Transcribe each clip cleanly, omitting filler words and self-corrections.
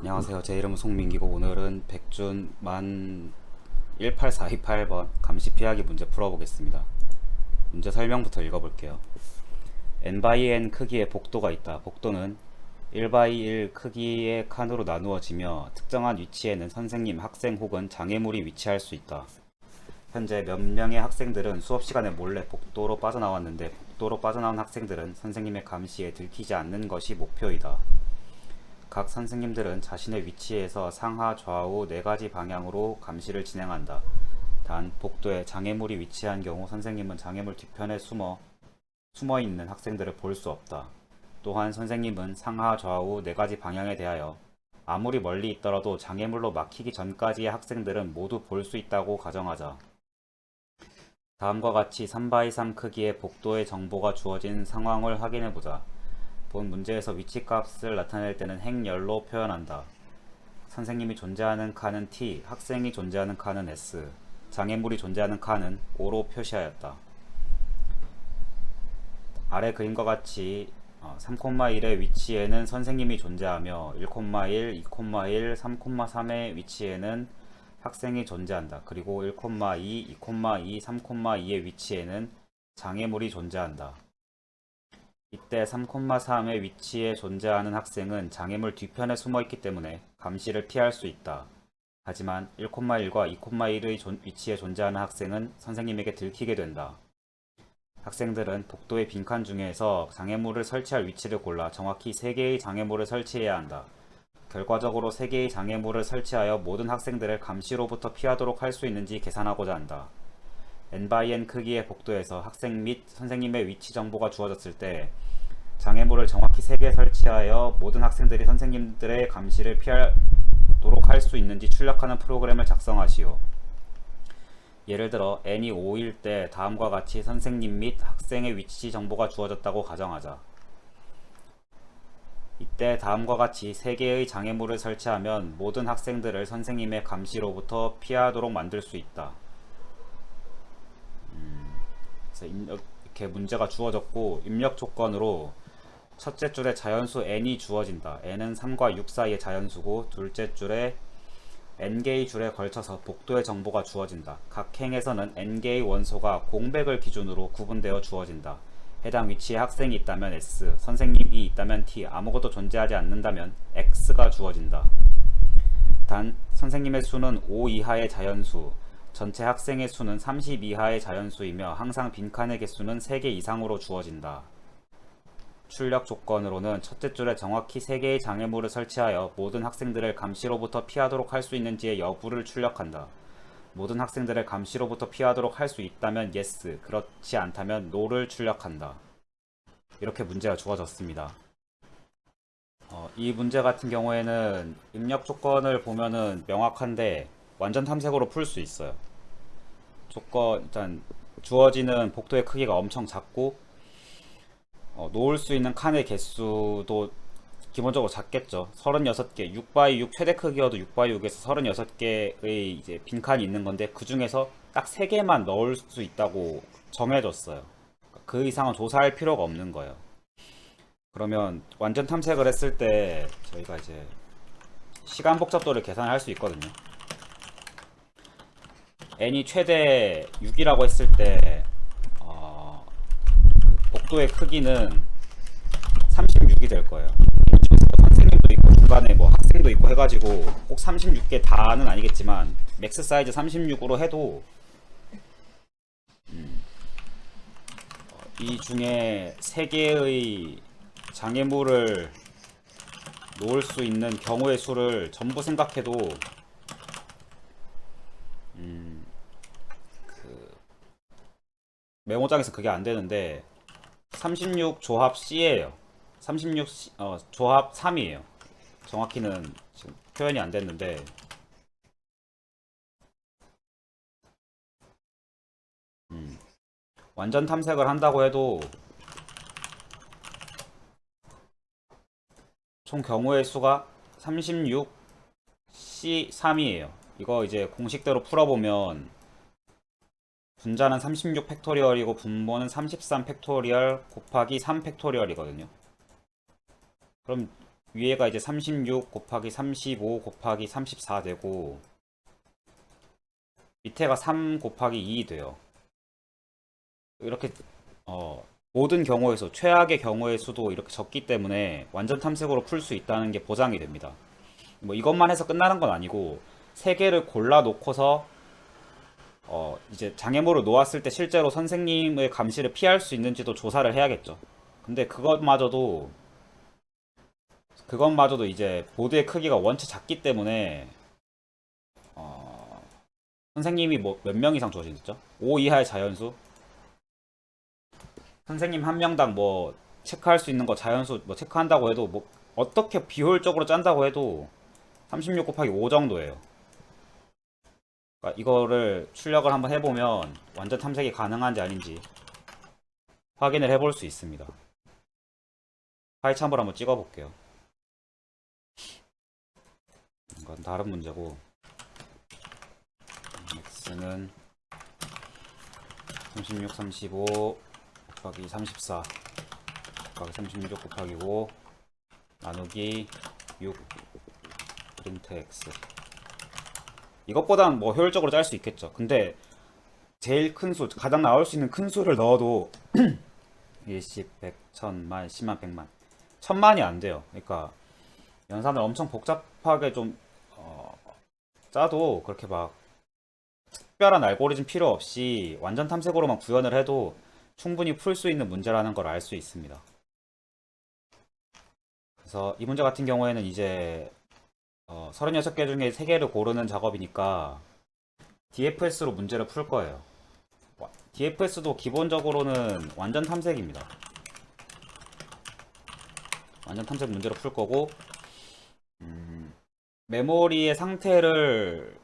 안녕하세요. 제 이름은 송민기고 오늘은 백준 만 18428번 감시 피하기 문제 풀어보겠습니다. 문제 설명부터 읽어볼게요. n/n 크기의 복도가 있다. 복도는 1/1 크기의 칸으로 나누어지며 특정한 위치에는 선생님, 학생 혹은 장애물이 위치할 수 있다. 현재 몇 명의 학생들은 수업 시간에 몰래 복도로 빠져나왔는데 복도로 빠져나온 학생들은 선생님의 감시에 들키지 않는 것이 목표이다. 각 선생님들은 자신의 위치에서 상하 좌우 4가지 방향으로 감시를 진행한다. 단 복도에 장애물이 위치한 경우 선생님은 장애물 뒤편에 숨어 있는 학생들을 볼 수 없다. 또한 선생님은 상하 좌우 4가지 방향에 대하여 아무리 멀리 있더라도 장애물로 막히기 전까지의 학생들은 모두 볼 수 있다고 가정하자. 다음과 같이 3/3 크기의 복도의 정보가 주어진 상황을 확인해보자. 본 문제에서 위치값을 나타낼 때는 행열로 표현한다. 선생님이 존재하는 칸은 T, 학생이 존재하는 칸은 S, 장애물이 존재하는 칸은 O로 표시하였다. 아래 그림과 같이 3,1의 위치에는 선생님이 존재하며 1,1, 2,1, 3,3의 위치에는 학생이 존재한다. 그리고 1,2, 2,2, 3,2의 위치에는 장애물이 존재한다. 이때 3,3의 위치에 존재하는 학생은 장애물 뒤편에 숨어있기 때문에 감시를 피할 수 있다. 하지만 1,1과 2,1의 위치에 존재하는 학생은 선생님에게 들키게 된다. 학생들은 복도의 빈칸 중에서 장애물을 설치할 위치를 골라 정확히 3개의 장애물을 설치해야 한다. 결과적으로 3개의 장애물을 설치하여 모든 학생들을 감시로부터 피하도록 할 수 있는지 계산하고자 한다. n/n 크기의 복도에서 학생 및 선생님의 위치 정보가 주어졌을 때 장애물을 정확히 3개 설치하여 모든 학생들이 선생님들의 감시를 피하도록 할 수 있는지 출력하는 프로그램을 작성하시오. 예를 들어 n이 5일 때 다음과 같이 선생님 및 학생의 위치 정보가 주어졌다고 가정하자. 이때 다음과 같이 3개의 장애물을 설치하면 모든 학생들을 선생님의 감시로부터 피하도록 만들 수 있다. 이렇게 문제가 주어졌고 입력 조건으로 첫째 줄에 자연수 n이 주어진다. n은 3과 6 사이의 자연수고 둘째 줄에 n개의 줄에 걸쳐서 복도의 정보가 주어진다. 각 행에서는 n개의 원소가 공백을 기준으로 구분되어 주어진다. 해당 위치에 학생이 있다면 S, 선생님이 있다면 T, 아무것도 존재하지 않는다면 X가 주어진다. 단 선생님의 수는 5 이하의 자연수, 전체 학생의 수는 30 이하의 자연수이며 항상 빈칸의 개수는 3개 이상으로 주어진다. 출력 조건으로는 첫째 줄에 정확히 3개의 장애물을 설치하여 모든 학생들을 감시로부터 피하도록 할 수 있는지의 여부를 출력한다. 모든 학생들을 감시로부터 피하도록 할 수 있다면 yes, 그렇지 않다면 no를 출력한다. 이렇게 문제가 주어졌습니다. 이 문제 같은 경우에는 입력 조건을 보면은 명확한데 완전 탐색으로 풀 수 있어요. 일단 주어지는 복도의 크기가 엄청 작고 놓을 수 있는 칸의 개수도 기본적으로 작겠죠. 36개, 6x6 최대 크기여도 6x6에서 36개의 이제 빈칸이 있는 건데 그 중에서 딱 3개만 넣을 수 있다고 정해졌어요. 그 이상은 조사할 필요가 없는 거예요. 그러면 완전 탐색을 했을 때 저희가 이제 시간 복잡도를 계산할 수 있거든요. n이 최대 6이라고 했을 때 복도의 크기는 36이 될 거예요. 선생님도 있고 중간에 뭐 학생도 있고 해가지고 꼭 36개 다는 아니겠지만 맥스 사이즈 36으로 해도 이 중에 3개의 장애물을 놓을 수 있는 경우의 수를 전부 생각해도 메모장에서 그게 안 되는데 36 조합 C예요. 36 조합 3이에요. 정확히는 지금 표현이 안 됐는데 완전 탐색을 한다고 해도 총 경우의 수가 36 C3이에요. 이거 이제 공식대로 풀어보면 분자는 36 팩토리얼이고 분모는 33 팩토리얼 곱하기 3 팩토리얼이거든요. 그럼 위에가 이제 36 곱하기 35 곱하기 34 되고 밑에가 3 곱하기 2 돼요. 이렇게 모든 경우에서 최악의 경우의 수도 이렇게 적기 때문에 완전 탐색으로 풀 수 있다는 게 보장이 됩니다. 뭐 이것만 해서 끝나는 건 아니고 세 개를 골라 놓고서 이제 장애물을 놓았을 때 실제로 선생님의 감시를 피할 수 있는지도 조사를 해야겠죠. 근데 그것마저도 이제 보드의 크기가 원체 작기 때문에 어, 선생님이 뭐 몇 명 이상 주어지죠? 5 이하의 자연수? 선생님 한 명당 뭐 체크할 수 있는 거 자연수 뭐 체크한다고 해도 뭐 어떻게 비효율적으로 짠다고 해도 36 곱하기 5 정도예요. 그러니까 이거를 출력을 한번 해보면 완전 탐색이 가능한지 아닌지 확인을 해볼 수 있습니다. 파이 참고를 한번 찍어볼게요. 이건 다른 문제고 x는 36, 35 곱하기 34 곱하기 36 곱하기 5 나누기 6 프린트 x 이것보단 뭐 효율적으로 짤 수 있겠죠. 근데 제일 큰 수, 가장 나올 수 있는 큰 수를 넣어도 10, 100, 1000만, 10만, 100만 1000만이 안 돼요. 그러니까 연산을 엄청 복잡하게 좀 짜도 그렇게 막 특별한 알고리즘 필요 없이 완전 탐색으로만 구현을 해도 충분히 풀 수 있는 문제라는 걸 알 수 있습니다. 그래서 이 문제 같은 경우에는 이제 36개 중에 3개를 고르는 작업이니까 DFS로 문제를 풀 거예요. DFS도 기본적으로는 완전 탐색입니다. 완전 탐색 문제로 풀 거고 메모리의 상태를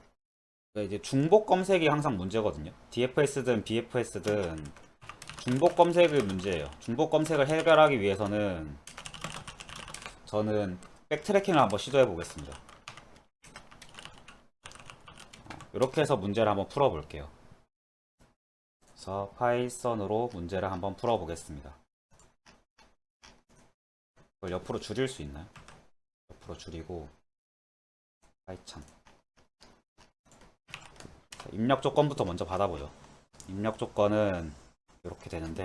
이제 중복 검색이 항상 문제거든요. DFS든 BFS든 중복 검색이 문제예요. 중복 검색을 해결하기 위해서는 저는 백트래킹을 한번 시도해 보겠습니다. 이렇게 해서 문제를 한번 풀어 볼게요. 그래서 파이썬으로 문제를 한번 풀어 보겠습니다. 이걸 옆으로 줄일 수 있나요? 옆으로 줄이고 파이창 입력 조건부터 먼저 받아보죠. 입력 조건은 이렇게 되는데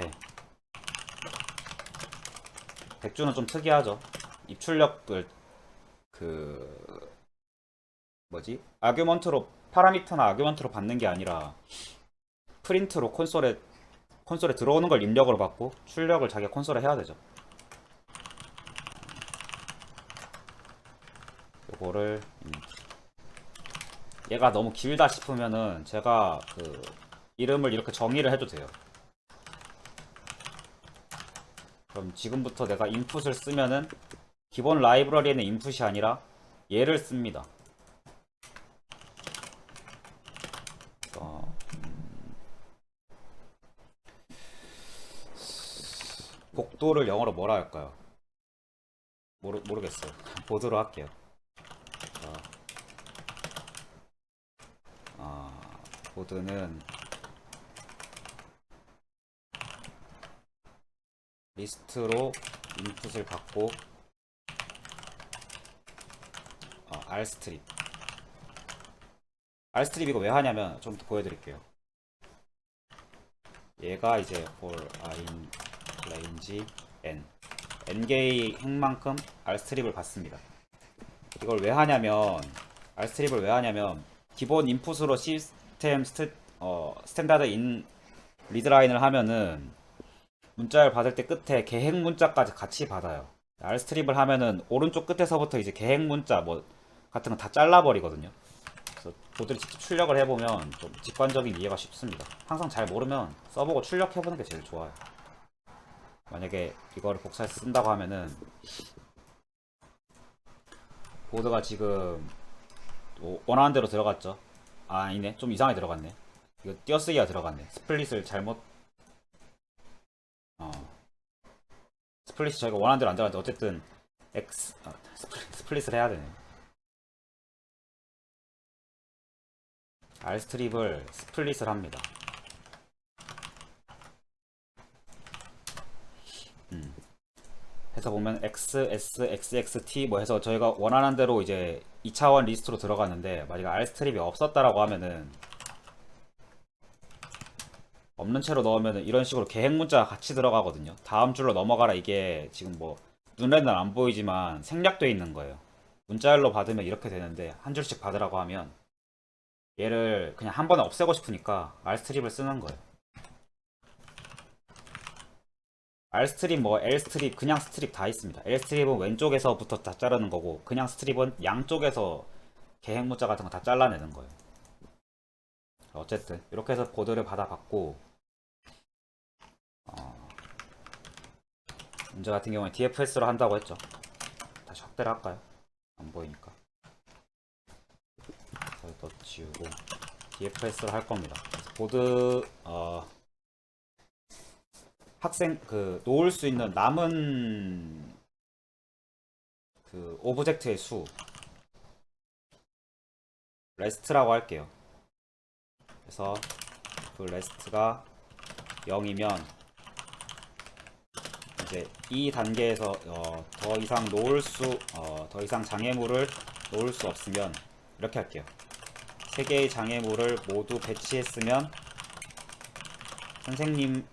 백주는 좀 특이하죠. 입출력을 아규먼트로 파라미터나 아규먼트로 받는 게 아니라 프린트로 콘솔에 들어오는 걸 입력으로 받고 출력을 자기가 콘솔에 해야 되죠. 요거를 얘가 너무 길다 싶으면은 제가 이름을 이렇게 정의를 해도 돼요. 그럼 지금부터 내가 인풋을 쓰면은 기본 라이브러리에는 인풋이 아니라 얘를 씁니다. 복도를 영어로 뭐라 할까요? 모르겠어요. 보드로 할게요. 보드는 리스트로 인풋을 받고 rstrip 이거 왜 하냐면 좀 더 보여드릴게요. 얘가 이제 for I in range n개의 행만큼 rstrip을 받습니다. 이걸 왜 하냐면 rstrip을 왜 하냐면 기본 인풋으로 시스템 스탠다드 인 리드라인을 하면은 문자를 받을 때 끝에 계획 문자까지 같이 받아요. rstrip을 하면은 오른쪽 끝에서부터 이제 계획 문자 뭐 같은 거 다 잘라버리거든요. 그래서 보드를 직접 출력을 해보면 좀 직관적인 이해가 쉽습니다. 항상 잘 모르면 써보고 출력해보는 게 제일 좋아요. 만약에 이거를 복사해서 쓴다고 하면은 보드가 지금 원하는 대로 들어갔죠. 아니네, 좀 이상하게 들어갔네. 이거 띄어쓰기가 들어갔네. 스플릿을 잘못 스플릿이 저희가 원하는 대로 안 들어갔는데 어쨌든 스플릿을 해야 되네. rstrip을 스플릿을 합니다. 해서 보면 X, S, X, X, T 뭐 해서 저희가 원하는 대로 이제 2차원 리스트로 들어가는데, 만약에 R스트립이 없었다라고 하면은, 없는 채로 넣으면은 이런 식으로 계획 문자가 같이 들어가거든요. 다음 줄로 넘어가라. 이게 지금 뭐 눈에는 안 보이지만 생략돼 있는 거예요. 문자열로 받으면 이렇게 되는데, 한 줄씩 받으라고 하면 얘를 그냥 한 번에 없애고 싶으니까 R스트립을 쓰는 거예요. R스트립, 뭐 L스트립, 그냥 스트립 다 있습니다. L스트립은 왼쪽에서부터 다 자르는 거고, 그냥 스트립은 양쪽에서 계획 문자 같은 거 다 잘라내는 거예요. 어쨌든 이렇게 해서 보드를 받아봤고, 문제 같은 경우에 DFS로 한다고 했죠. 다시 확대를 할까요? 안 보이니까. 더 지우고 DFS를 할 겁니다. 그래서 보드 학생 그 놓을 수 있는 남은 그 오브젝트의 수 레스트라고 할게요. 그래서 그 레스트가 0이면 이제 이 단계에서 더 이상 더 이상 장애물을 놓을 수 없으면 이렇게 할게요. 3개의 장애물을 모두 배치했으면 선생님의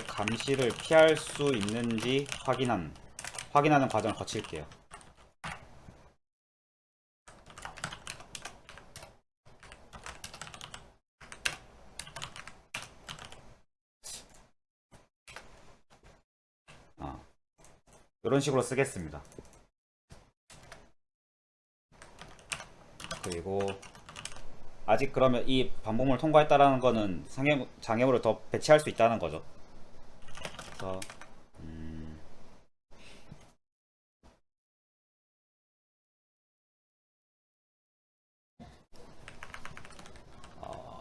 감시를 피할 수 있는지 확인하는 과정을 거칠게요. 이런 식으로 쓰겠습니다. 그리고 아직 그러면 이 반복문을 통과했다라는 거는 장애물을 더 배치할 수 있다는 거죠. 그래서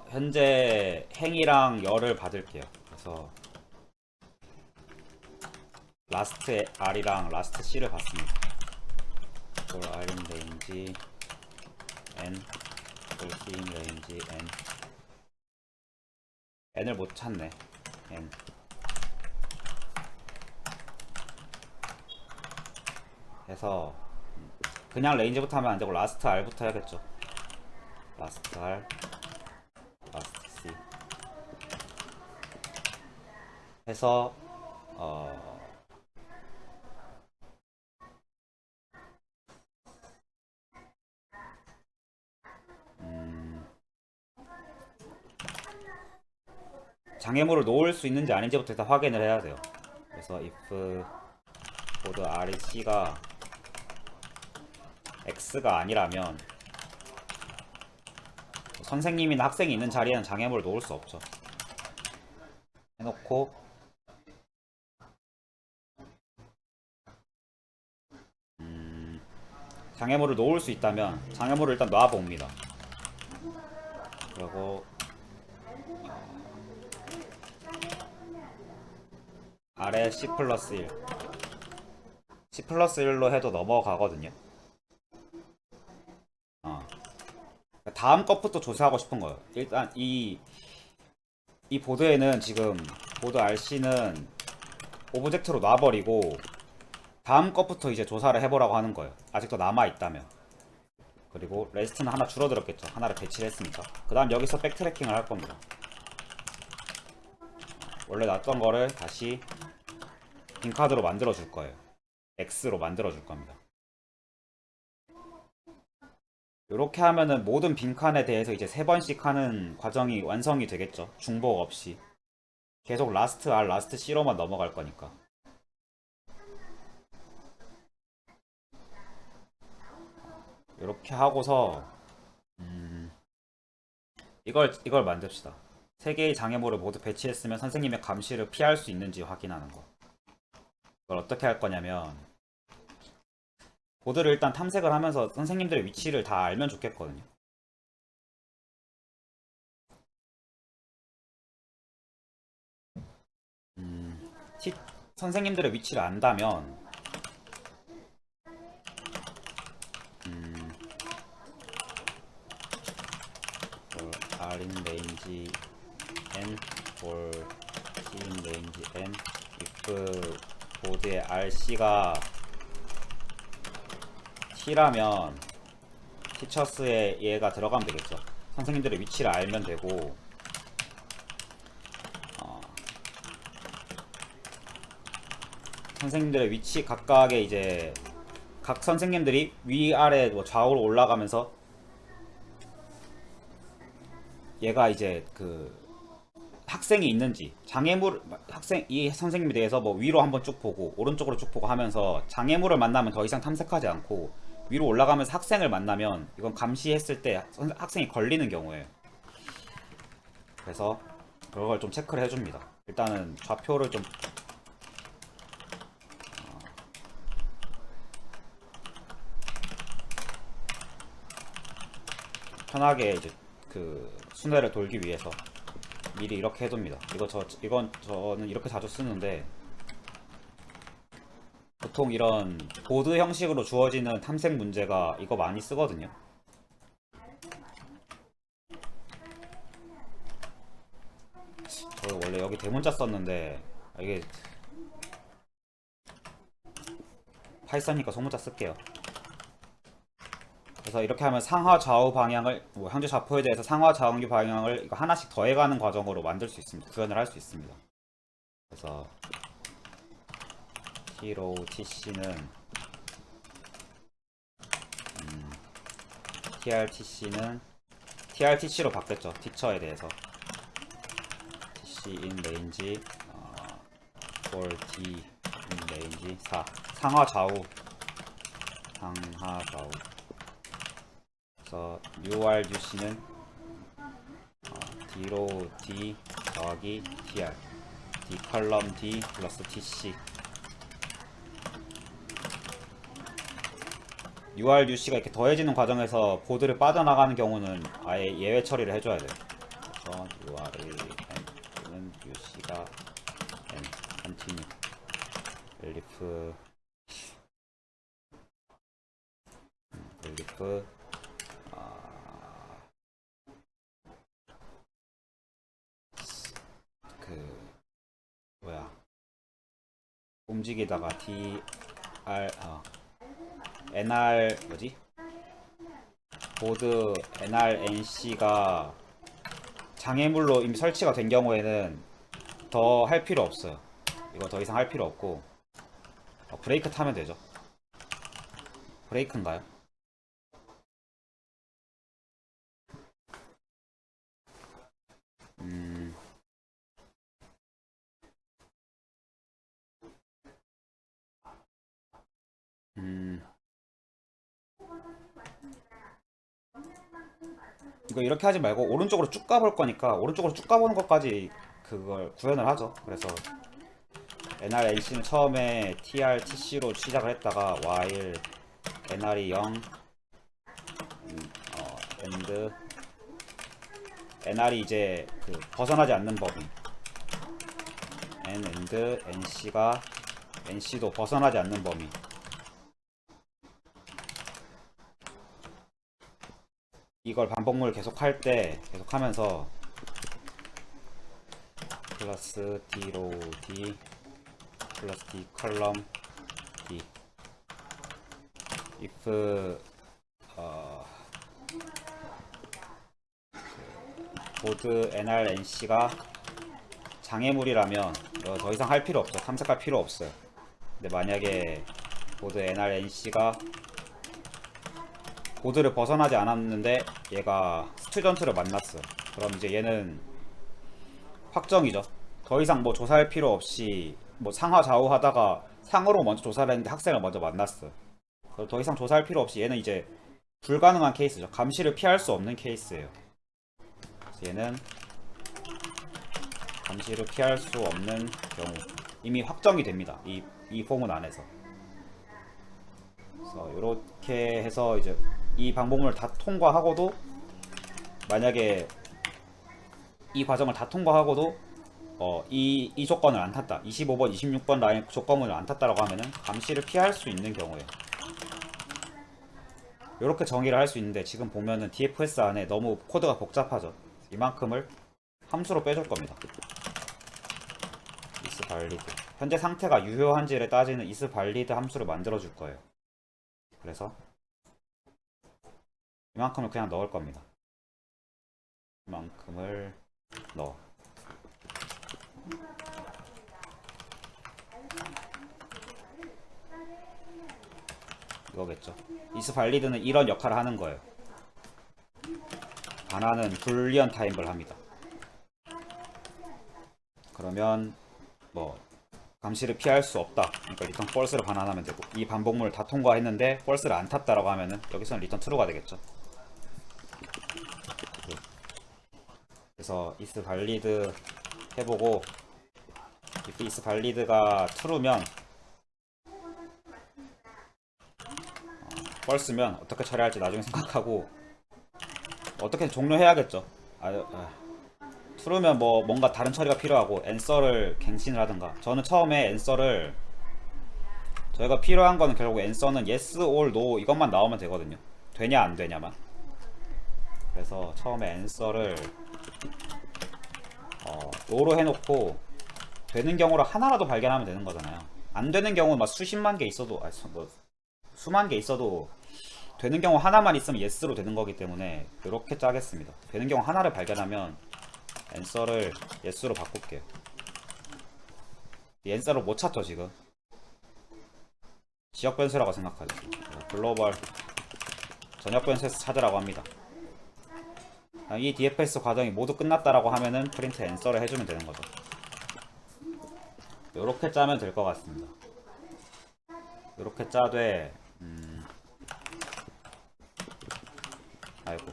현재 행이랑 열을 받을게요. 그래서 라스트 R이랑 라스트 C를 받습니다. for R in range N, for C in range N. N을 못 찾네. N. 해서 그냥 레인지부터 하면 안되고 라스트 R부터 해야겠죠. 라스트 R, 라스트 C 해서 장애물을 놓을 수 있는지 아닌지부터 일단 확인을 해야 돼요. 그래서 if 보드 R이 C가 X가 아니라면 선생님이나 학생이 있는 자리에는 장애물을 놓을 수 없죠. 해놓고 장애물을 놓을 수 있다면 장애물을 일단 놔봅니다. 그리고 아래 C 플러스 1 C 플러스 1로 해도 넘어가거든요. 다음 것부터 조사하고 싶은 거예요. 일단 이 보드에는 지금 보드 RC는 오브젝트로 놔버리고 다음 것부터 이제 조사를 해보라고 하는 거예요. 아직도 남아있다면. 그리고 레스트는 하나 줄어들었겠죠. 하나를 배치를 했으니까. 그 다음 여기서 백트래킹을 할 겁니다. 원래 놨던 거를 다시 빈카드로 만들어 줄 거예요. X로 만들어 줄 겁니다. 이렇게 하면은 모든 빈칸에 대해서 이제 3번씩 하는 과정이 완성이 되겠죠. 중복 없이. 계속 라스트 R, 라스트 C로만 넘어갈 거니까. 이렇게 하고서 이걸 만듭시다. 3개의 장애물을 모두 배치했으면 선생님의 감시를 피할 수 있는지 확인하는 거. 이걸 어떻게 할 거냐면 보드를 일단 탐색을 하면서 선생님들의 위치를 다 알면 좋겠거든요. 선생님들의 위치를 안다면 for R in range N, for C in range N if 보드의 rc가 t라면 티처스에 얘가 들어가면 되겠죠. 선생님들의 위치를 알면 되고, 선생님들의 위치 각각의 이제 각 선생님들이 위아래 뭐 좌우로 올라가면서 얘가 이제 그 학생이 있는지 장애물 학생 이 선생님에 대해서 뭐 위로 한번 쭉 보고 오른쪽으로 쭉 보고 하면서 장애물을 만나면 더 이상 탐색하지 않고 위로 올라가면서 학생을 만나면 이건 감시했을 때 학생이 걸리는 경우에요. 그래서 그걸 좀 체크를 해줍니다. 일단은 좌표를 좀 편하게 이제 그 순회를 돌기 위해서 미리 이렇게 해둡니다. 이건 저는 이렇게 자주 쓰는데 보통 이런 보드 형식으로 주어지는 탐색 문제가 이거 많이 쓰거든요. 저 원래 여기 대문자 썼는데 이게 파이썬이니까 소문자 쓸게요. 그래서 이렇게 하면 상하 좌우 방향을 뭐 현재 좌표에 대해서 상하 좌우 방향을 이거 하나씩 더해가는 과정으로 만들 수 있습니다. 구현을 할 수 있습니다. 그래서 t로 tc는 trtc는 trtc로 바뀌었죠. 티처에 대해서 tc in range for d in range 4 상하 좌우 그래서 urUC는 D로 D 더하기 TR D 컬럼 D 플러스 TC urUC가 이렇게 더해지는 과정에서 보드를 빠져나가는 경우는 아예 예외 처리를 해줘야 돼요. 그래서 ur을 n는 UC가 n continue elif 움직이다가 nr 뭐지? 보드 nrnc가 장애물로 이미 설치가 된 경우에는 더 할 필요 없어요. 이거 더 이상 할 필요 없고 브레이크 타면 되죠. 브레이크인가요? 이거 이렇게 하지 말고 오른쪽으로 쭉 가볼 거니까 오른쪽으로 쭉 가보는 것까지 그걸 구현을 하죠. 그래서 nrnc는 처음에 trtc로 시작을 했다가 while nr이 0 and nr이 이제 그 벗어나지 않는 범위 and nc도 벗어나지 않는 범위 이걸 반복을 계속할 때 계속하면서 플러스 D로 D 플러스 D 컬럼 D if 보드 nrnc가 장애물이라면 더 이상 할 필요 없어. 탐색할 필요 없어요. 근데 만약에 보드 nrnc가 보드를 벗어나지 않았는데 얘가 스튜던트를 만났어요. 그럼 이제 얘는 확정이죠. 더 이상 뭐 조사할 필요 없이 뭐 상하 좌우 하다가 상으로 먼저 조사를 했는데 학생을 먼저 만났어요. 그럼 더 이상 조사할 필요 없이 얘는 이제 불가능한 케이스죠. 감시를 피할 수 없는 케이스예요. 그래서 얘는 감시를 피할 수 없는 경우 이미 확정이 됩니다. 이 포문 안에서. 그래서 이렇게 해서 이제 이 방법을 다 통과하고도 만약에 이 과정을 다 통과하고도 이 조건을 안 탔다 25번 26번 라인 조건을 안 탔다라고 하면은 감시를 피할 수 있는 경우에 이렇게 정의를 할 수 있는데 지금 보면은 DFS 안에 너무 코드가 복잡하죠. 이만큼을 함수로 빼줄 겁니다. is isValid. 현재 상태가 유효한지를 따지는 isValid 함수를 만들어 줄 거예요. 그래서 이만큼을 그냥 넣을 겁니다. 이만큼을 넣어. 이거겠죠. isValid는 이런 역할을 하는 거예요. 바나는 불리언 타임을 합니다. 그러면 뭐 감시를 피할 수 없다. 그러니까 리턴 false를 반환하면 되고, 이 반복문을 다 통과했는데 false를 안 탔다라고 하면은 여기서는 리턴 true가 되겠죠. 그래서 isValid 해보고 if isValid가 true면 false면 어떻게 처리할지 나중에 생각하고 어떻게 종료해야겠죠. true면 뭐 뭔가 다른 처리가 필요하고 answer를 갱신을 하든가. 저는 처음에 answer를 저희가 필요한 거는 결국 answer는 yes or no 이것만 나오면 되거든요. 되냐 안 되냐만. 그래서 처음에 answer를 no로 해놓고 되는 경우를 하나라도 발견하면 되는 거잖아요. 안 되는 경우는 막 수십만 개 있어도 뭐 수만 개 있어도 되는 경우 하나만 있으면 yes로 되는 거기 때문에 이렇게 짜겠습니다. 되는 경우 하나를 발견하면 answer를 yes로 바꿀게요. 이 answer를 못 찾죠 지금. 지역 변수라고 생각하죠. 글로벌 전역 변수에서 찾으라고 합니다. 이 DFS 과정이 모두 끝났다라고 하면은 프린트 answer를 해주면 되는 거죠. 이렇게 짜면 될 것 같습니다. 이렇게 짜되 아이고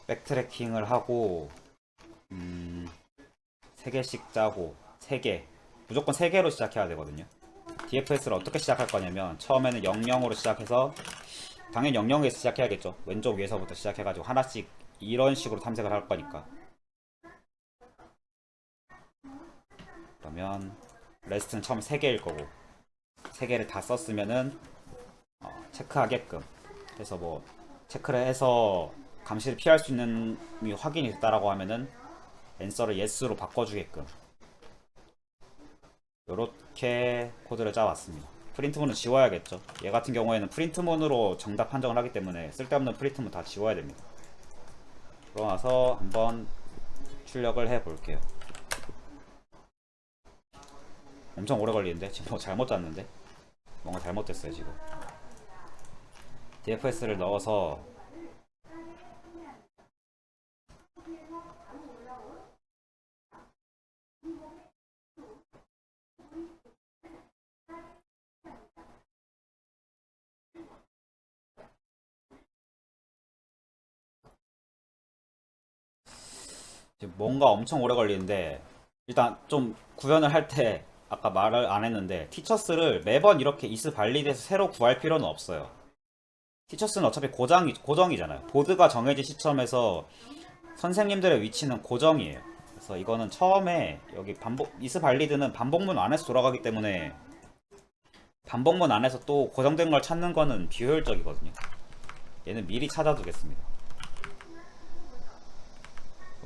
백트래킹을 하고 3개씩 짜고 3개 무조건 3개로 시작해야 되거든요. DFS를 어떻게 시작할 거냐면 처음에는 00으로 시작해서 당연히 00에서 시작해야겠죠. 왼쪽 위에서부터 시작해가지고 하나씩 이런 식으로 탐색을 할 거니까. 그러면 레스트는 처음에 3개일 거고 3개를 다 썼으면은 체크하게끔 해서 뭐 체크를 해서 감시를 피할 수 있는 확인이 됐다라고 하면은 answer를 yes로 바꿔주게끔 요렇게 코드를 짜왔습니다. 프린트문은 지워야겠죠. 얘 같은 경우에는 프린트문으로 정답 판정을 하기 때문에 쓸데없는 프린트문 다 지워야 됩니다. 그러고 나서 한번 출력을 해 볼게요. 엄청 오래 걸리는데 지금 뭐 잘못 짰는데 뭔가 잘못됐어요 지금. DFS를 넣어서 지금 뭔가 엄청 오래 걸리는데 일단 좀 구현을 할 때 아까 말을 안 했는데 티처스를 매번 이렇게 isValid에서 새로 구할 필요는 없어요. 티처스는 어차피 고정이잖아요. 보드가 정해진 시점에서 선생님들의 위치는 고정이에요. 그래서 이거는 처음에 여기 isValid는 반복문 안에서 돌아가기 때문에 반복문 안에서 또 고정된 걸 찾는 거는 비효율적이거든요. 얘는 미리 찾아두겠습니다.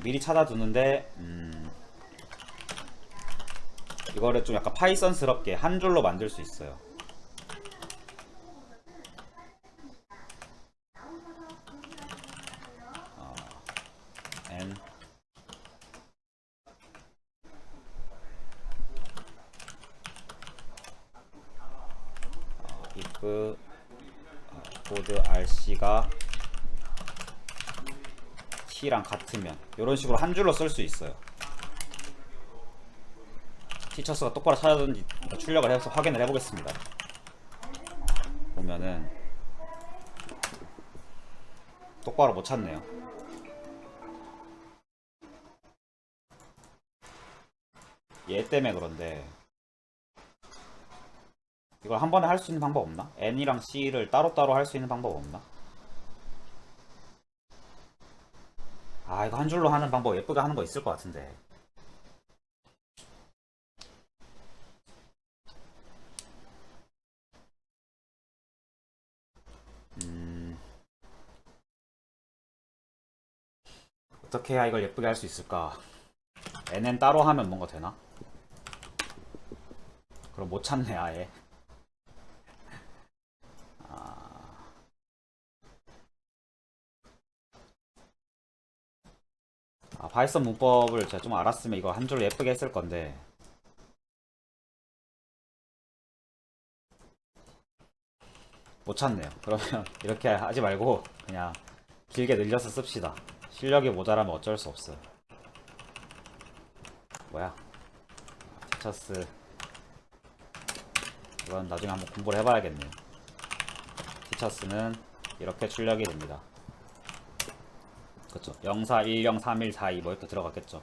미리 찾아두는데 이거를 좀 약간 파이썬스럽게 한 줄로 만들 수 있어요. n if 보드 rc가 t랑 같으면 이런 식으로 한 줄로 쓸 수 있어요. 티처스가 똑바로 찾아둔지 출력을 해서 확인을 해보겠습니다. 보면은 똑바로 못 찾네요. 얘 때문에 그런데 이걸 한 번에 할 수 있는 방법 없나? N이랑 C를 따로따로 할 수 있는 방법 없나? 이거 한 줄로 하는 방법 예쁘게 하는 거 있을 것 같은데. 어떻게 해야 이걸 예쁘게 할 수 있을까? nn 따로 하면 뭔가 되나? 그럼 못 찾네 아예. 파이썬 문법을 제가 좀 알았으면 이거 한 줄로 예쁘게 했을 건데 못 찾네요. 그러면 이렇게 하지 말고 그냥 길게 늘려서 씁시다. 실력이 모자라면 어쩔 수 없어요. 뭐야? 티처스. 이건 나중에 한번 공부를 해봐야겠네요. 티처스는 이렇게 출력이 됩니다. 그쵸? 04, 10, 31, 42 뭐 이렇게 들어갔겠죠.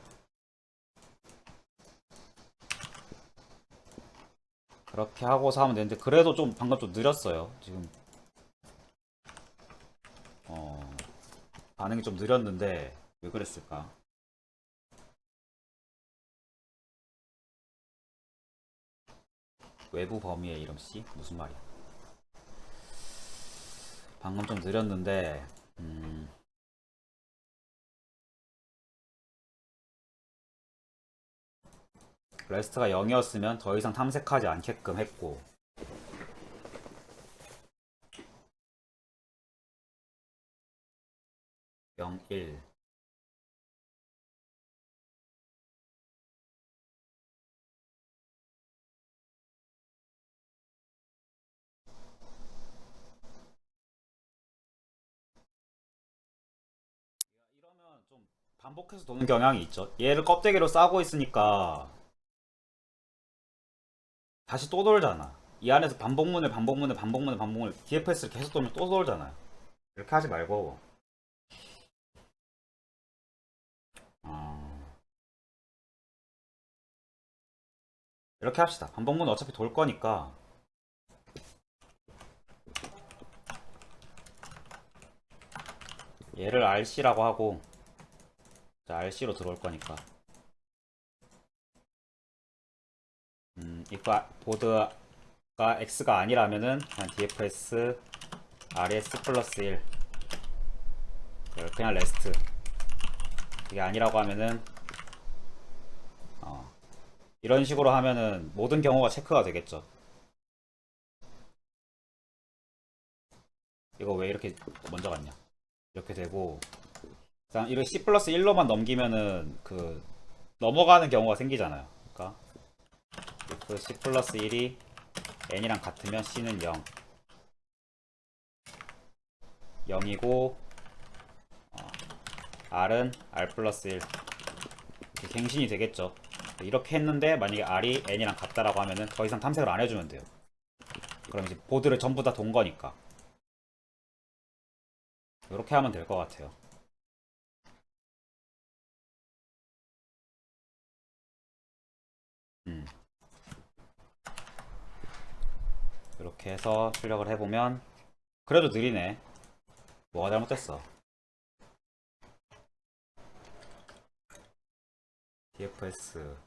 그렇게 하고서 하면 되는데 그래도 좀 방금 좀 느렸어요. 지금 반응이 좀 느렸는데 왜 그랬을까? 외부 범위의 이름 C? 무슨 말이야? 방금 좀 느렸는데 레스트가 0이었으면 더 이상 탐색하지 않게끔 했고 0, 1 이러면 좀 반복해서 도는 경향이 있죠. 얘를 껍데기로 싸고 있으니까 다시 또 돌잖아. 이 안에서 반복문을 DFS를 계속 돌면 또 돌잖아요. 이렇게 하지 말고 어, 이렇게 합시다. 반복문 어차피 돌 거니까 얘를 RC라고 하고 자, RC로 들어올 거니까 이거 보드가 X가 아니라면은 그냥 DFS RS 플러스 1 그냥 레스트 이게 아니라고 하면은 이런 식으로 하면은 모든 경우가 체크가 되겠죠. 이거 왜 이렇게 먼저 갔냐 이렇게 되고 일단 이거 C 플러스 1로만 넘기면은 그 넘어가는 경우가 생기잖아요. 그러니까 그 C 플러스 1이 n이랑 같으면 C는 0 0이고 R은 R 플러스 1 갱신이 되겠죠. 이렇게 했는데 만약에 R이 n이랑 같다라고 하면은 더 이상 탐색을 안 해주면 돼요. 그럼 이제 보드를 전부 다 돈 거니까 이렇게 하면 될 것 같아요. 이렇게 해서 출력을 해보면 그래도 느리네. 뭐가 잘못됐어? DFS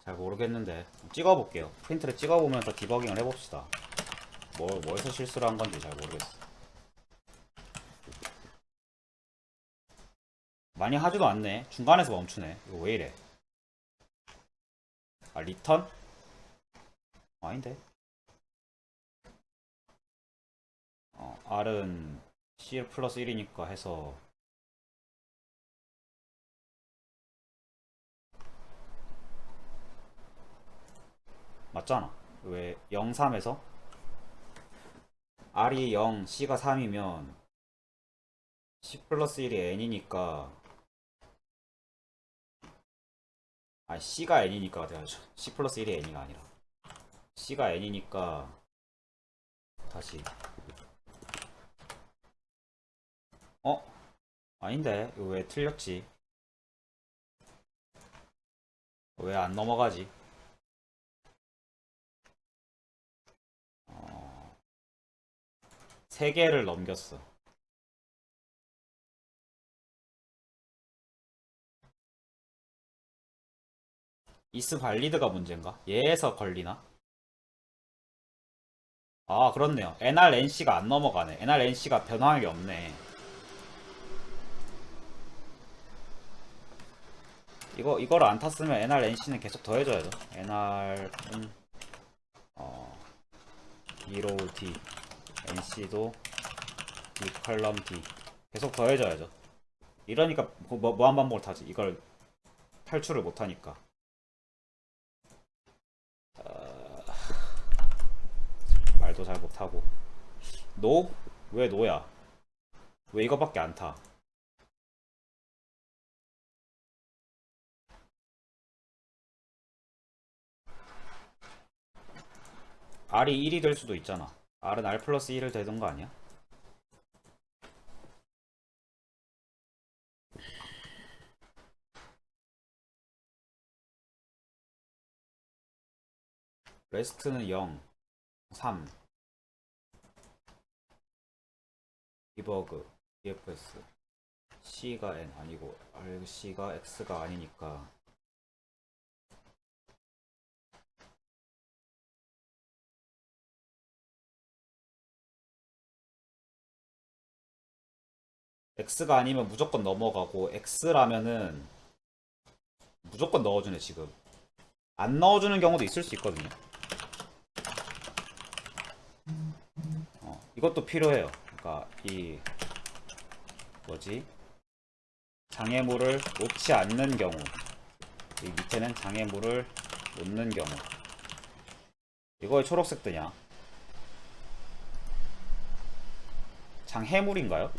잘 모르겠는데 찍어볼게요. 프린트를 찍어보면서 디버깅을 해봅시다. 뭐에서 실수를 한 건지 잘 모르겠어. 많이 하지도 않네. 중간에서 멈추네. 이거 왜 이래? 리턴? 아닌데. R은 CL 플러스 1이니까 해서 맞잖아. 왜 0, 3에서 R이 0, C가 3이면 C 플러스 1이 N이니까 C가 N이니까 돼야죠. C 플러스 1이 N이가 아니라 C가 N이니까 다시 어? 아닌데 이거 왜 틀렸지? 왜 안 넘어가지? 3개를 넘겼어. 이스 발리드가 문제인가? 얘에서 걸리나? 아, 그렇네요. NRNC가 안 넘어가네. NRNC가 변화한 게 없네. 이거를 안 탔으면 NRNC는 계속 더해줘야죠. NR은 B로 D, NC도 D 컬럼 D 계속 더해줘야죠. 이러니까 무한 반복을 타지. 이걸 탈출을 못하니까. 말도 잘 못하고. 노? 왜 노야? 왜 이거밖에 안 타? R이 1이 될 수도 있잖아. R은 R 플러스 1을 되던 거 아니야? 레스트는 0, 3, 디버그, DFS, C가 N 아니고 RC가 X가 아니니까 X가 아니면 무조건 넘어가고 X라면은 무조건 넣어주네 지금. 안 넣어주는 경우도 있을 수 있거든요. 이것도 필요해요. 그러니까 이 뭐지? 장애물을 놓지 않는 경우, 이 밑에는 장애물을 놓는 경우. 이거에 초록색 뜨냐? 장애물인가요?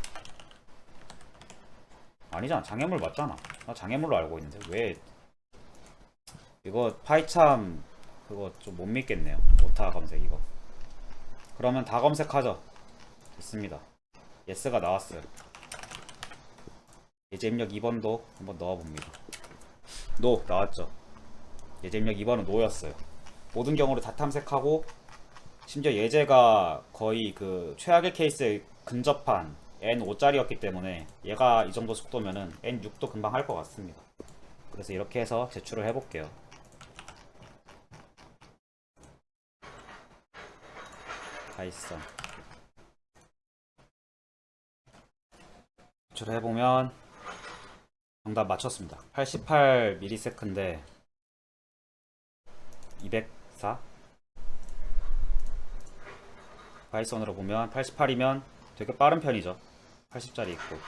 아니잖아. 장애물 맞잖아. 나 장애물로 알고 있는데 왜 이거 파이참 그거 좀 못 믿겠네요. 오타 검색 이거. 그러면 다 검색하죠. 있습니다. 예스가 나왔어요. 예제 입력 2번도 한번 넣어봅니다. 노 나왔죠. 예제 입력 2번은 노였어요. 모든 경우를 다 탐색하고 심지어 예제가 거의 그 최악의 케이스에 근접한 N5짜리였기 때문에 얘가 이 정도 속도면은 N6도 금방 할 것 같습니다. 그래서 이렇게 해서 제출을 해볼게요. 파이썬 제출해보면 정답 맞췄습니다. 88ms인데 204? 파이썬으로 보면 88이면 되게 빠른 편이죠. 80짜리 있고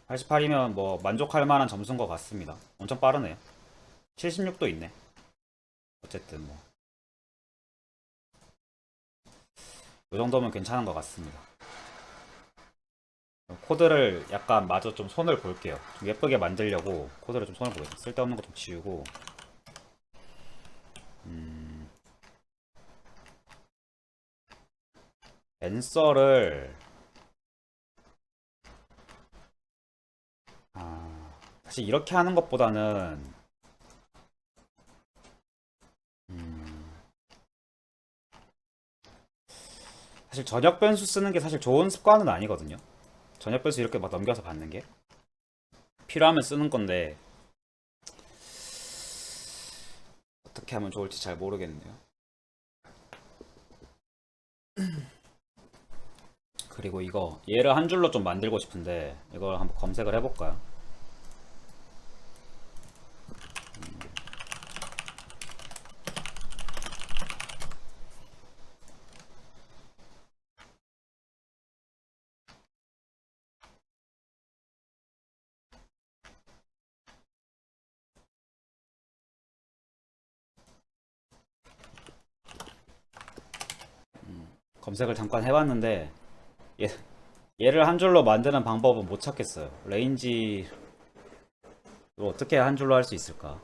88이면 뭐 만족할 만한 점수인 것 같습니다. 엄청 빠르네요. 76도 있네. 어쨌든 뭐 이 정도면 괜찮은 것 같습니다. 코드를 약간 마저 좀 손을 볼게요. 좀 예쁘게 만들려고 코드를 좀 손을 보겠습니다. 쓸데없는 거 좀 지우고 앤서를 사실 이렇게 하는 것보다는 사실 전역 변수 쓰는 게 사실 좋은 습관은 아니거든요. 전역 변수 이렇게 막 넘겨서 받는 게 필요하면 쓰는 건데 어떻게 하면 좋을지 잘 모르겠네요. 그리고 이거 얘를 한 줄로 좀 만들고 싶은데 이걸 한번 검색을 해볼까요? 검색을 잠깐 해봤는데 얘를 한 줄로 만드는 방법은 못 찾겠어요. 레인지로 어떻게 한 줄로 할 수 있을까?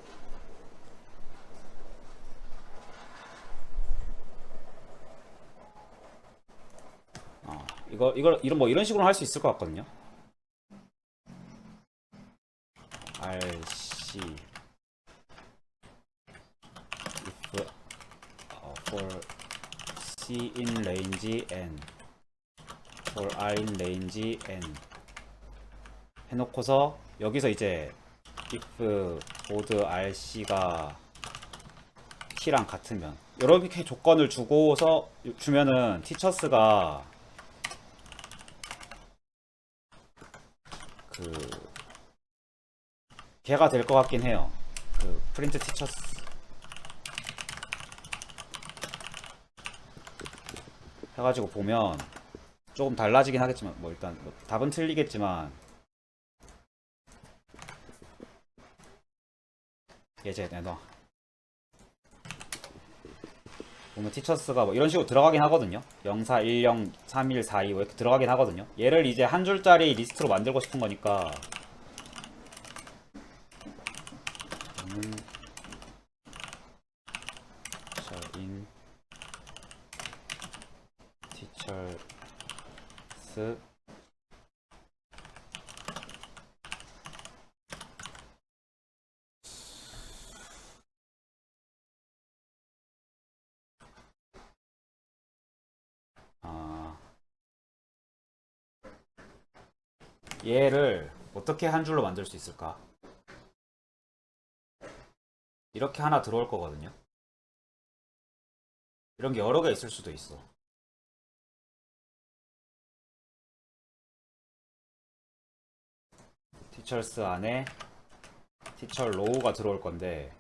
이런 뭐 이런 식으로 할 수 있을 것 같거든요. RC if for for i in range n 해놓고서 여기서 이제 if both rc가 t랑 같으면 이렇게 조건을 주고서 주면은 티처스가 그 걔가 될 것 같긴 해요. 그 프린트 티처스 해가지고 보면 조금 달라지긴 하겠지만 뭐 일단 뭐 답은 틀리겠지만 예제 내놔 보면 티처스가 뭐 이런 식으로 들어가긴 하거든요. 0410 3142 이렇게 들어가긴 하거든요. 얘를 이제 한 줄짜리 리스트로 만들고 싶은 거니까 in teachers 얘를 어떻게 한 줄로 만들 수 있을까? 이렇게 하나 들어올 거거든요. 이런 게 여러 개 있을 수도 있어. 티처스 안에 티처 로우가 들어올 건데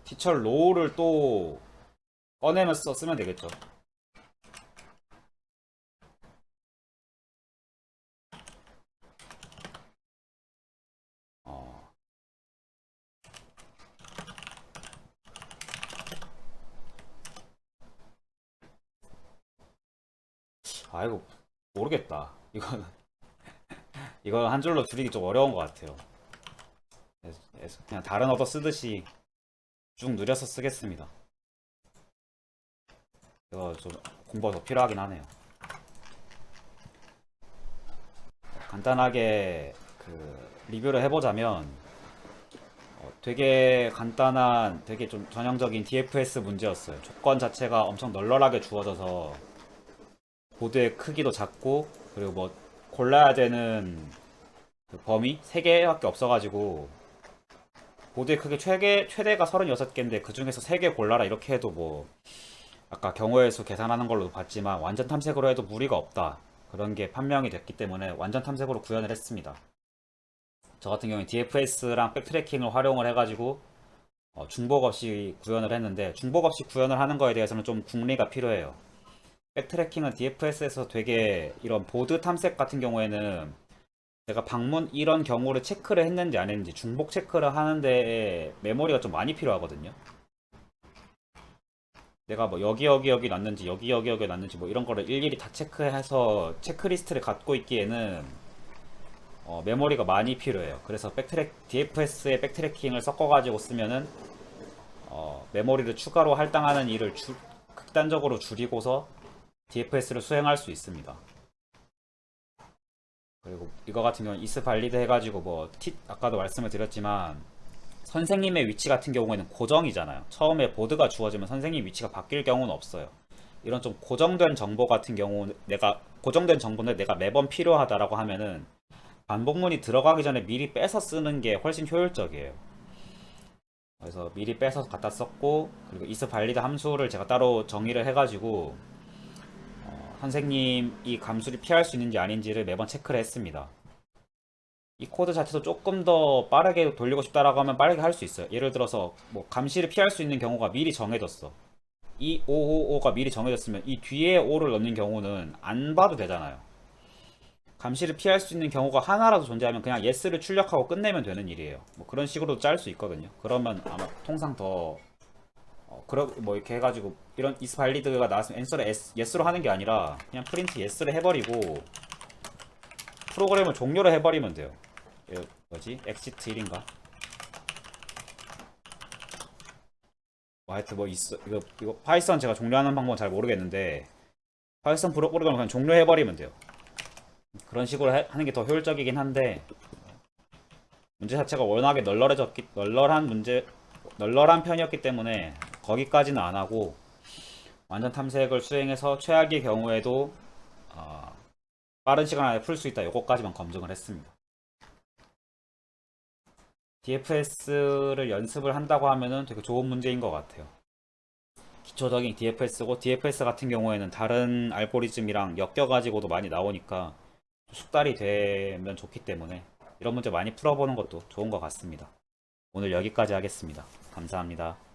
티처 로우를 또 꺼내면서 쓰면 되겠죠. 어. 아 이거 모르겠다. 이건 한 줄로 줄이기 좀 어려운 것 같아요. 그래서 그냥 다른 언어 쓰듯이 쭉 늘려서 쓰겠습니다. 이거 좀 공부가 더 필요하긴 하네요. 간단하게 그 리뷰를 해보자면 되게 간단한 되게 좀 전형적인 DFS 문제였어요. 조건 자체가 엄청 널널하게 주어져서 보드의 크기도 작고 그리고 뭐 골라야 되는 그 범위 3개밖에 없어가지고 보드의 크기 최대가 36개인데 그 중에서 3개 골라라 이렇게 해도 뭐 아까 경우의 수 계산하는 걸로 봤지만 완전 탐색으로 해도 무리가 없다. 그런 게 판명이 됐기 때문에 완전 탐색으로 구현을 했습니다. 저 같은 경우에 DFS랑 백트래킹을 활용을 해가지고 중복 없이 구현을 했는데 중복 없이 구현을 하는 거에 대해서는 좀 궁리가 필요해요. 백트래킹은 DFS에서 되게 이런 보드 탐색 같은 경우에는 내가 방문 이런 경우를 체크를 했는지 안 했는지 중복 체크를 하는데 메모리가 좀 많이 필요하거든요. 내가 뭐 여기 놨는지 여기 놨는지 뭐 이런 거를 일일이 다 체크해서 체크리스트를 갖고 있기에는 메모리가 많이 필요해요. 그래서 DFS에 백트래킹을 섞어가지고 쓰면은 메모리를 추가로 할당하는 일을 극단적으로 줄이고서 DFS를 수행할 수 있습니다. 그리고 이거 같은 경우는 is valid 해가지고 뭐 아까도 말씀을 드렸지만 선생님의 위치 같은 경우에는 고정이잖아요. 처음에 보드가 주어지면 선생님 위치가 바뀔 경우는 없어요. 이런 좀 고정된 정보 같은 경우 고정된 정보인데 내가 매번 필요하다라고 하면은 반복문이 들어가기 전에 미리 빼서 쓰는 게 훨씬 효율적이에요. 그래서 미리 빼서 갖다 썼고 그리고 is valid 함수를 제가 따로 정의를 해가지고 선생님이 감수를 피할 수 있는지 아닌지를 매번 체크를 했습니다. 이 코드 자체도 조금 더 빠르게 돌리고 싶다라고 하면 빠르게 할 수 있어요. 예를 들어서 뭐 감시를 피할 수 있는 경우가 미리 정해졌어. 이 555가 미리 정해졌으면 이 뒤에 5를 넣는 경우는 안 봐도 되잖아요. 감시를 피할 수 있는 경우가 하나라도 존재하면 그냥 yes를 출력하고 끝내면 되는 일이에요. 뭐 그런 식으로 짤 수 있거든요. 그러면 아마 통상 더 뭐 이렇게 해가지고 이런 is valid가 나왔으면 answer를 yes로 하는 게 아니라 그냥 print yes를 해버리고 프로그램을 종료를 해버리면 돼요. 뭐지? exit 1인가? 뭐 하여튼 뭐 있어. 이거 파이썬 제가 종료하는 방법은 잘 모르겠는데 파이썬 프로그램을 그냥 종료해버리면 돼요. 그런 식으로 하는 게 더 효율적이긴 한데 문제 자체가 워낙에 널널한 편이었기 때문에 거기까지는 안 하고 완전 탐색을 수행해서 최악의 경우에도 어, 빠른 시간 안에 풀 수 있다. 요거까지만 검증을 했습니다. DFS를 연습을 한다고 하면은 되게 좋은 문제인 것 같아요. 기초적인 DFS고 DFS 같은 경우에는 다른 알고리즘이랑 엮여가지고도 많이 나오니까 숙달이 되면 좋기 때문에 이런 문제 많이 풀어보는 것도 좋은 것 같습니다. 오늘 여기까지 하겠습니다. 감사합니다.